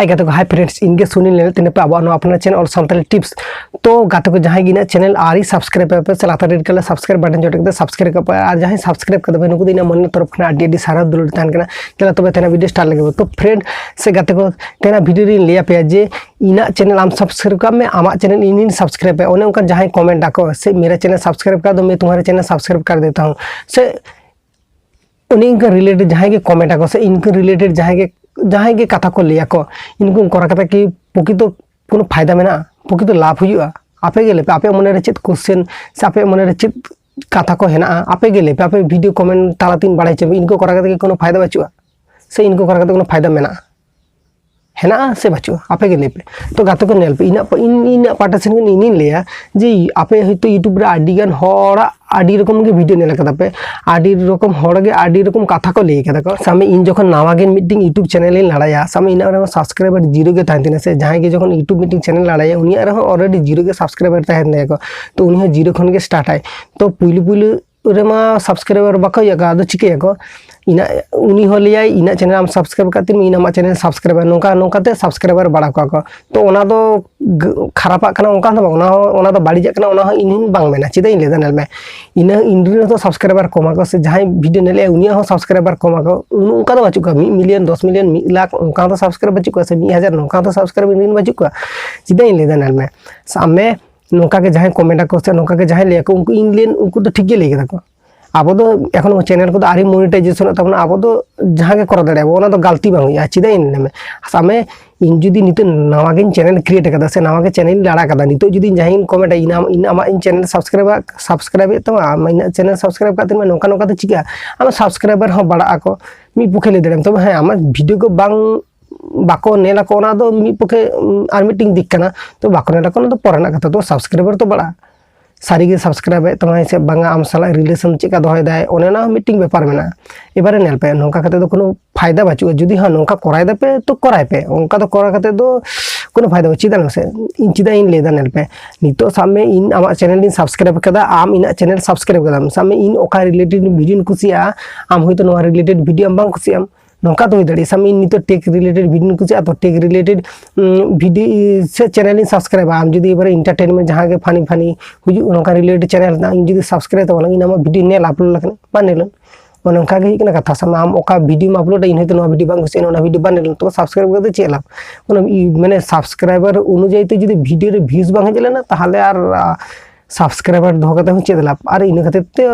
हाय गाते को hi friends इनके सुनी ले तेने पे अब अपना चैनल ऑल सांताली टिप्स तो गाते को जहां गिना चैनल आरी सब्सक्राइब पे से लाता red colour subscribe button Jote के सब्सक्राइब कर और जहां सब्सक्राइब कर नुकु दिना मन तरफ खना अडी सारा दुलुड़ तान कना चला तबे तेना वीडियो स्टार्ट लगे तो फ्रेंड से गाते को तेना वीडियो री लिया पे जे इना चैनल आम सब्सक्राइब कर मैं आमा चैनल इन सब्सक्राइब पे ओने उनका जहां कमेंट डाको से मेरा चैनल सब्सक्राइब कर दो मैं तुम्हारे चैनल सब्सक्राइब कर देता हूं से उनका रिलेटेड जहां के कमेंट आको से इनके रिलेटेड जहां के कथा को लिया को इनको करा कथा कि पुकी तो कोनो फायदा मेना पुकी तो लाभ हुआ आपे गेले पे आपे मने रे चेत क्वेश्चन से आपे मने रे चेत कथा को हेना आपे गेले पे आपे वीडियो कमेंट तालातीन बाड़ाई चे इनको करा कथा कोनो फायदा बचुआ से इनको करा कथा कोनो फायदा मेना हेना से बचुआ आपे गेले पे तो गाते को नेल पे इन पार्टिसिपेंट इन लिया जे आपे हयतो यूट्यूब रे आडी गान होड़ा आडी रकम के वीडियो नेला कदा पे आडी रकम होड़ के आडी रकम कथा को लेय कदा को सामे इन जखन नावा गेन मीटिंग यूट्यूब चैनल इन लड़ाया सामे इन रे सब्सक्राइबर जीरो के ताहन से जहां के जखन यूट्यूब मीटिंग चैनल लड़ाया उनिया रे ऑलरेडी जीरो के सब्सक्राइबर ताहन को तो उनि जीरो खन के स्टार्ट है तो पुइलु रेमा सब्सक्राइबर बाको यागा दो चिके को इना उनी हो लिया इना चैनल आम सब्सक्राइब करती मैं इना चैनल सब्सक्राइबर नोका नोकाते सब्सक्राइबर बड़ा को तो ओना दो खरापा कना ओनका दो ओना दो बाड़ी जाकना ओना इन बांग मेना चिदा इन लेदा नेल में इना इन तो सब्सक्राइबर कमा को से जहां वीडियो नेले उनिया हो सब्सक्राइबर कमा को उनका दो बचुका 1 मिलियन 10 मिलियन 1 लाख उनका तो सब्सक्राइब बचुका से 1000 नोका तो सब्सक्राइब इन बचुका चिदा इन लेदा नेल में सामे नोका के जहां कमेंट को से नोका के जहां ले को उनको इन लेन उनको तो ठीक गे ले को अब तो एखन चैनल को आरी मोनेटाइजेशन तब अब तो जहां के कर दाड़े ओना तो गलती बांग हुआ चिदा इन में सामे इन जुदी नित नवा के चैनल क्रिएट कदा से नवा के चैनल लड़ा कदा नित जुदी जहां कमेंट इन आमा इन चैनल सब्सक्राइब तो इन चैनल सब्सक्राइब करते मैं नोका नोका तो चिका आम सब्सक्राइबर हो बड़ा को मी पुखे ले दड़े तब हाँ आम वीडियो को बांग बाको नेला को ओना दो मी पुखे आर मीटिंग दिक कना तो बाको नेला को तो परेना कथा तो सब्सक्राइबर तो बड़ा सारी के सब्सक्राइब तमाय से बांगा आम साला रिलेशन चेका दोहय दाय ओनेना मीटिंग व्यापार मेना एबारे नेल पे नोका कते तो कोनो फायदा बाचुआ जुदी हां नोका कराय दा पे तो कराय पे ओनका तो करा कते दो कोनो फायदा बचिदा से इन चिदा इन लेदा नेल पे नितो सामने इन आमा चैनल इन सब्सक्राइब कदा आम इना चैनल सब्सक्राइब कदा सामने इन ओका रिलेटेड वीडियो कुसिया आम होयतो नो रिलेटेड वीडियो आम बांग कुसिया नौका तो दाड़ी सामी नितो टेक रिलेटेड वीडियो कुछ तो टेक रिलेटेड वीडियो से चैनल सब्सक्राइब आम जुदी बारे एंटरटेनमेंट जहां के फानी फानी हुजु नौका रिलेटेड चैनल ना इन जुदी सब्सक्राइब तो इन आम वीडियो नेल अपलोड लखन बा नेलन नौका के हिकना कथा साम आम ओका वीडियो अपलोड इन हेतो नो वीडियो बांग कुछ नो वीडियो बा नेलन तो सब्सक्राइब करते चे लाभ माने सब्सक्राइबर अनुयायी तो जुदी वीडियो रे व्यूज बांग हेजलेना ताहले आर सब्सक्राइबर दो कते हो चेद लाभ और इन खातिर ते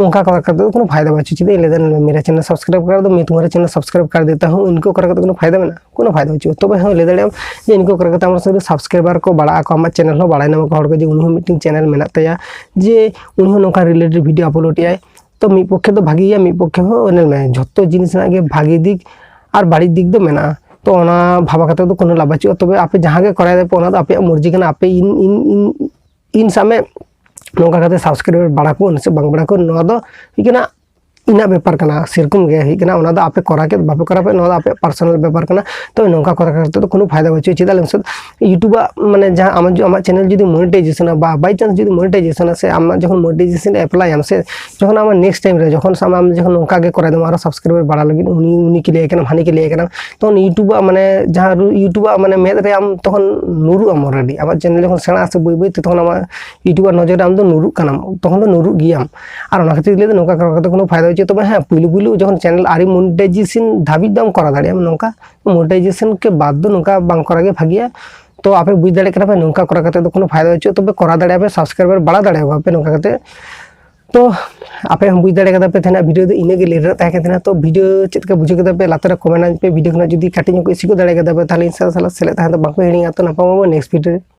उनका करते तो कोनो फायदा बच्चे चिदे लेदन मेरा चैनल सब्सक्राइब कर दो मैं तुम्हारे चैनल सब्सक्राइब कर देता हूं इनको करके कोनो फायदा मेना कोनो फायदा बच्चे तो भाई ले दड़े जे इनको करके हमर से सब्सक्राइबर को बड़ा को हम चैनल हो बड़ा नाम को हड़ के जे उन्हों मीटिंग चैनल मेना तया जे उन्हों नोका रिलेटेड वीडियो अपलोड याय तो मी पक्षे तो भागी या मी पक्षे हो नेल में जत्तो जिनिस ना के भागी दिक और बाड़ी दिक दो मेना तो ओना भाबा कते तो कोनो लाभ बच्चे तबे आपे जहां के कराय दे ओना तो आपे मर्जी कना आपे इन सामे नौका कते सब्सक्राइबर बड़ा को से बांग बड़ा को नो दो हिकना इना व्यापार कना सेरकम गे हिकना ओना दो आपे करा के बापे करा पे नो आपे पर्सनल व्यापार कना तो नौका करा करते तो कोनो फायदा बच्चे चिदा लंस यूट्यूब माने जहां आमा चैनल जुदी मोनेटाइजेशन बा बाय चांस जुदी मोनेटाइजेशन से आमा जखन मोनेटाइजेशन अप्लाई आम से जखन आमा नेक्स्ट टाइम रे जखन आम जखन नौका के करा दो आरो सब्सक्राइबर बड़ा लगी उनी के लिए हानि के लिए तो यूट्यूब माने जहां यूट्यूब माने मेद रे आम तखन नुरु आम ऑलरेडी आमा चैनल जखन सेणा से बई बई तखन आमा यूट्यूबर नजर आम दो नुरु कनाम तखन दो नुरु गियाम और ओना खातिर ले नौका करा तो कोनो फायदा तो हाँ पुलु जखन चैनल आरी मोनेटाइजेशन धाबी दाम करा दाड़े नौका मोनेटाइजेशन के बाद दो नौका बांग करा गे भागिया तो आपे बुझ दाड़े करा पे नौका करा करते तो कोनो फायदा बच्चे तो करा दाड़े पे सब्सक्राइबर बड़ा दाड़े पे नौका करते तो आपे हम बुझ दाड़े कदा पे थेना वीडियो इने गे लेर ताहे के तो वीडियो चेत के बुझे कदा पे लातर कमेंट पे वीडियो ना जुदी काटिंग को इसी को दाड़े कदा पे ताले इंसा साला सेले ताहे तो बाको हिड़िंगा तो नापामो नेक्स्ट वीडियो